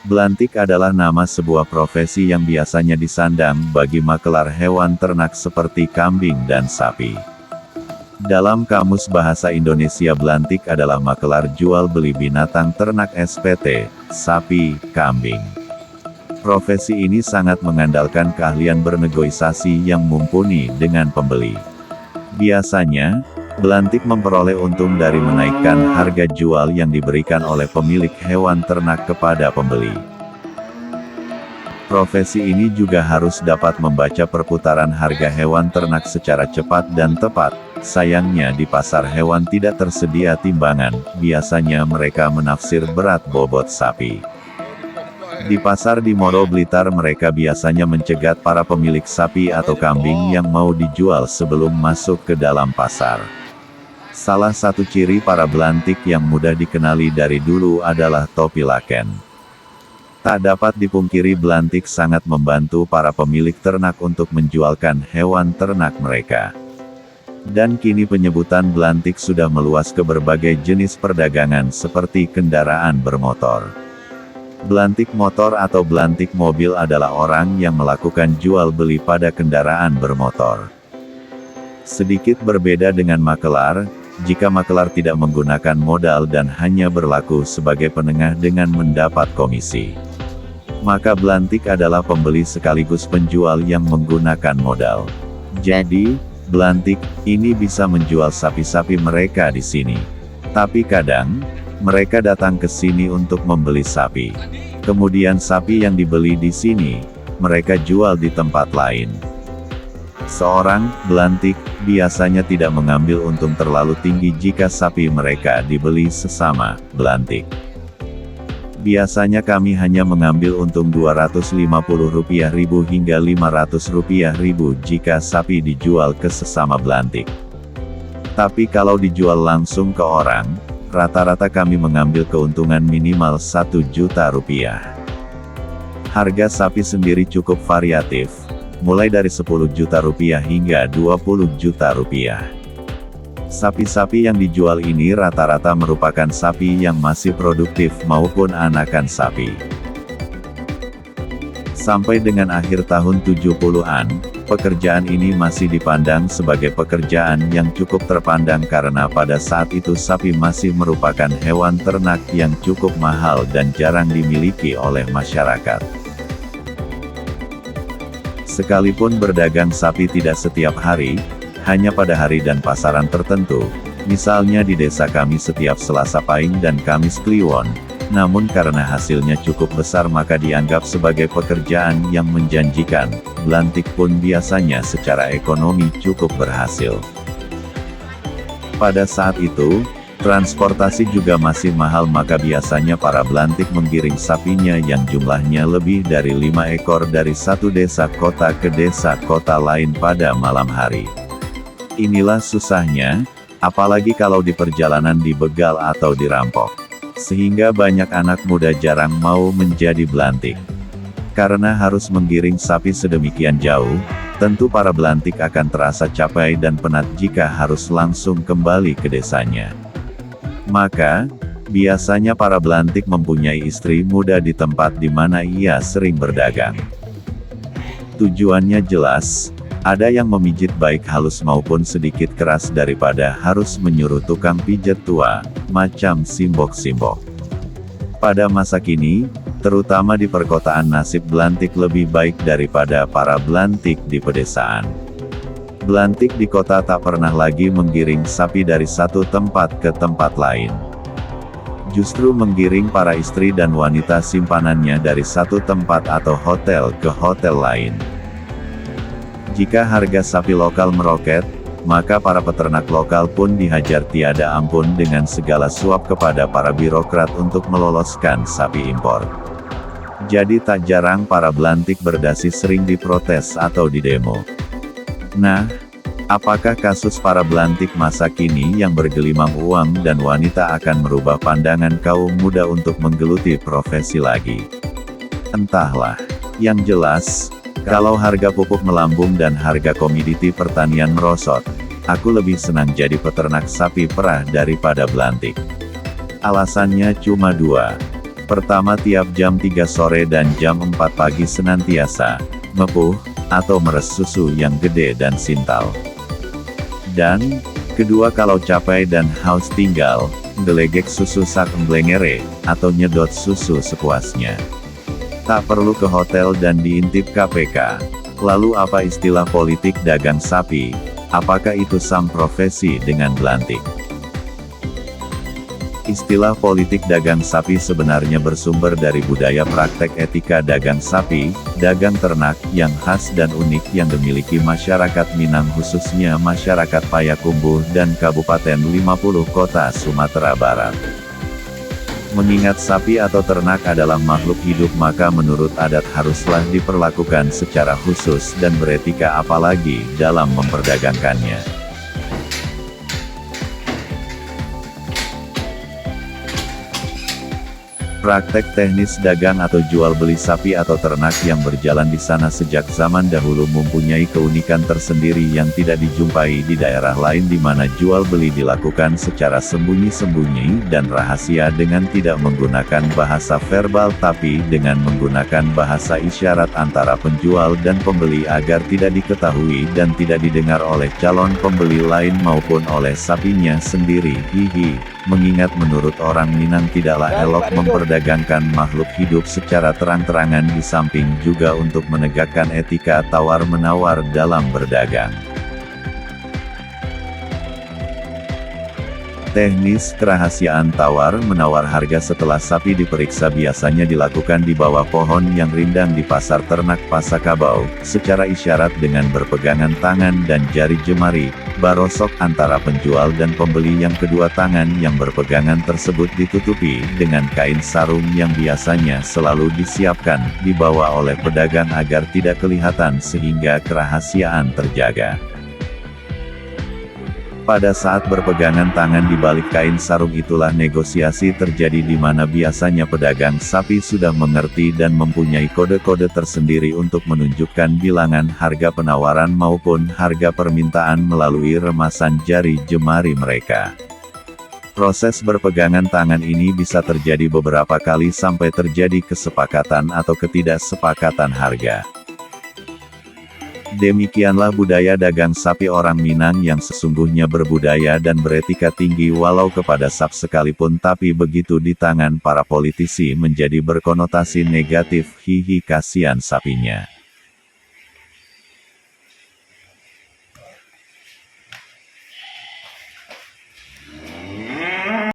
Belantik adalah nama sebuah profesi yang biasanya disandang bagi makelar hewan ternak seperti kambing dan sapi. Dalam Kamus Bahasa Indonesia, belantik adalah makelar jual beli binatang ternak SPT, sapi, kambing. Profesi ini sangat mengandalkan keahlian bernegosiasi yang mumpuni dengan pembeli. Biasanya, belantik memperoleh untung dari menaikkan harga jual yang diberikan oleh pemilik hewan ternak kepada pembeli. Profesi ini juga harus dapat membaca perputaran harga hewan ternak secara cepat dan tepat. Sayangnya di pasar hewan tidak tersedia timbangan, biasanya mereka menafsir berat bobot sapi. Di pasar di Moro Blitar mereka biasanya mencegat para pemilik sapi atau kambing yang mau dijual sebelum masuk ke dalam pasar. Salah satu ciri para belantik yang mudah dikenali dari dulu adalah topi laken. Tak dapat dipungkiri belantik sangat membantu para pemilik ternak untuk menjualkan hewan ternak mereka. Dan kini penyebutan belantik sudah meluas ke berbagai jenis perdagangan seperti kendaraan bermotor. Belantik motor atau belantik mobil adalah orang yang melakukan jual beli pada kendaraan bermotor. Sedikit berbeda dengan makelar, jika makelar tidak menggunakan modal dan hanya berlaku sebagai penengah dengan mendapat komisi. Maka belantik adalah pembeli sekaligus penjual yang menggunakan modal. Jadi, belantik ini bisa menjual sapi-sapi mereka di sini. Tapi kadang, mereka datang ke sini untuk membeli sapi. Kemudian sapi yang dibeli di sini, mereka jual di tempat lain. Seorang belantik biasanya tidak mengambil untung terlalu tinggi jika sapi mereka dibeli sesama belantik. Biasanya kami hanya mengambil untung Rp250.000 hingga Rp500.000 jika sapi dijual ke sesama belantik. Tapi kalau dijual langsung ke orang, rata-rata kami mengambil keuntungan minimal Rp1 juta. Harga sapi sendiri cukup variatif, mulai dari Rp10 juta hingga Rp20 juta. Sapi-sapi yang dijual ini rata-rata merupakan sapi yang masih produktif maupun anakan sapi. Sampai dengan akhir tahun 70-an, pekerjaan ini masih dipandang sebagai pekerjaan yang cukup terpandang karena pada saat itu sapi masih merupakan hewan ternak yang cukup mahal dan jarang dimiliki oleh masyarakat. Sekalipun berdagang sapi tidak setiap hari, hanya pada hari dan pasaran tertentu, misalnya di desa kami setiap Selasa Pahing dan Kamis Kliwon, namun karena hasilnya cukup besar maka dianggap sebagai pekerjaan yang menjanjikan. Belantik pun biasanya secara ekonomi cukup berhasil. Pada saat itu, transportasi juga masih mahal maka biasanya para belantik menggiring sapinya yang jumlahnya lebih dari 5 ekor dari satu desa kota ke desa kota lain pada malam hari. Inilah susahnya, apalagi kalau di perjalanan dibegal atau dirampok. Sehingga banyak anak muda jarang mau menjadi belantik. Karena harus menggiring sapi sedemikian jauh, tentu para belantik akan terasa capek dan penat jika harus langsung kembali ke desanya. Maka, biasanya para belantik mempunyai istri muda di tempat di mana ia sering berdagang. Tujuannya jelas, ada yang memijit baik halus maupun sedikit keras daripada harus menyuruh tukang pijat tua, macam simbok-simbok. Pada masa kini, terutama di perkotaan nasib belantik lebih baik daripada para belantik di pedesaan. Belantik di kota tak pernah lagi menggiring sapi dari satu tempat ke tempat lain. Justru menggiring para istri dan wanita simpanannya dari satu tempat atau hotel ke hotel lain. Jika harga sapi lokal meroket, maka para peternak lokal pun dihajar tiada ampun dengan segala suap kepada para birokrat untuk meloloskan sapi impor. Jadi tak jarang para belantik berdasi sering diprotes atau didemo. Nah, apakah kasus para belantik masa kini yang bergelimang uang dan wanita akan merubah pandangan kaum muda untuk menggeluti profesi lagi? Entahlah. Yang jelas, kalau harga pupuk melambung dan harga komoditi pertanian merosot, aku lebih senang jadi peternak sapi perah daripada belantik. Alasannya cuma dua. Pertama, tiap jam 3 sore dan jam 4 pagi senantiasa mepuh atau meres susu yang gede dan sintal. Dan kedua, kalau capek dan haus tinggal gelegek susu sak emblengere atau nyedot susu sepuasnya. Tak perlu ke hotel dan diintip KPK. Lalu apa istilah politik dagang sapi? Apakah itu sam profesi dengan belantik? Istilah politik dagang sapi sebenarnya bersumber dari budaya praktek etika dagang sapi, dagang ternak, yang khas dan unik yang dimiliki masyarakat Minang khususnya masyarakat Payakumbuh dan Kabupaten 50 Kota Sumatera Barat. Mengingat sapi atau ternak adalah makhluk hidup, maka menurut adat haruslah diperlakukan secara khusus dan beretika apalagi dalam memperdagangkannya. Praktek teknis dagang atau jual beli sapi atau ternak yang berjalan di sana sejak zaman dahulu mempunyai keunikan tersendiri yang tidak dijumpai di daerah lain, di mana jual beli dilakukan secara sembunyi-sembunyi dan rahasia dengan tidak menggunakan bahasa verbal tapi dengan menggunakan bahasa isyarat antara penjual dan pembeli agar tidak diketahui dan tidak didengar oleh calon pembeli lain maupun oleh sapinya sendiri. Mengingat menurut orang Minang tidaklah elok memperdagangkan makhluk hidup secara terang-terangan, di samping juga untuk menegakkan etika tawar-menawar dalam berdagang. Teknis kerahasiaan tawar-menawar harga setelah sapi diperiksa biasanya dilakukan di bawah pohon yang rindang di pasar ternak Pasakabau, secara isyarat dengan berpegangan tangan dan jari jemari, barosok antara penjual dan pembeli, yang kedua tangan yang berpegangan tersebut ditutupi dengan kain sarung yang biasanya selalu disiapkan dibawa oleh pedagang agar tidak kelihatan sehingga kerahasiaan terjaga. Pada saat berpegangan tangan di balik kain sarung itulah negosiasi terjadi, di mana biasanya pedagang sapi sudah mengerti dan mempunyai kode-kode tersendiri untuk menunjukkan bilangan harga penawaran maupun harga permintaan melalui remasan jari jemari mereka. Proses berpegangan tangan ini bisa terjadi beberapa kali sampai terjadi kesepakatan atau ketidaksepakatan harga. Demikianlah budaya dagang sapi orang Minang yang sesungguhnya berbudaya dan beretika tinggi, walau kepada sap sekalipun, tapi begitu di tangan para politisi menjadi berkonotasi negatif. Kasihan sapinya.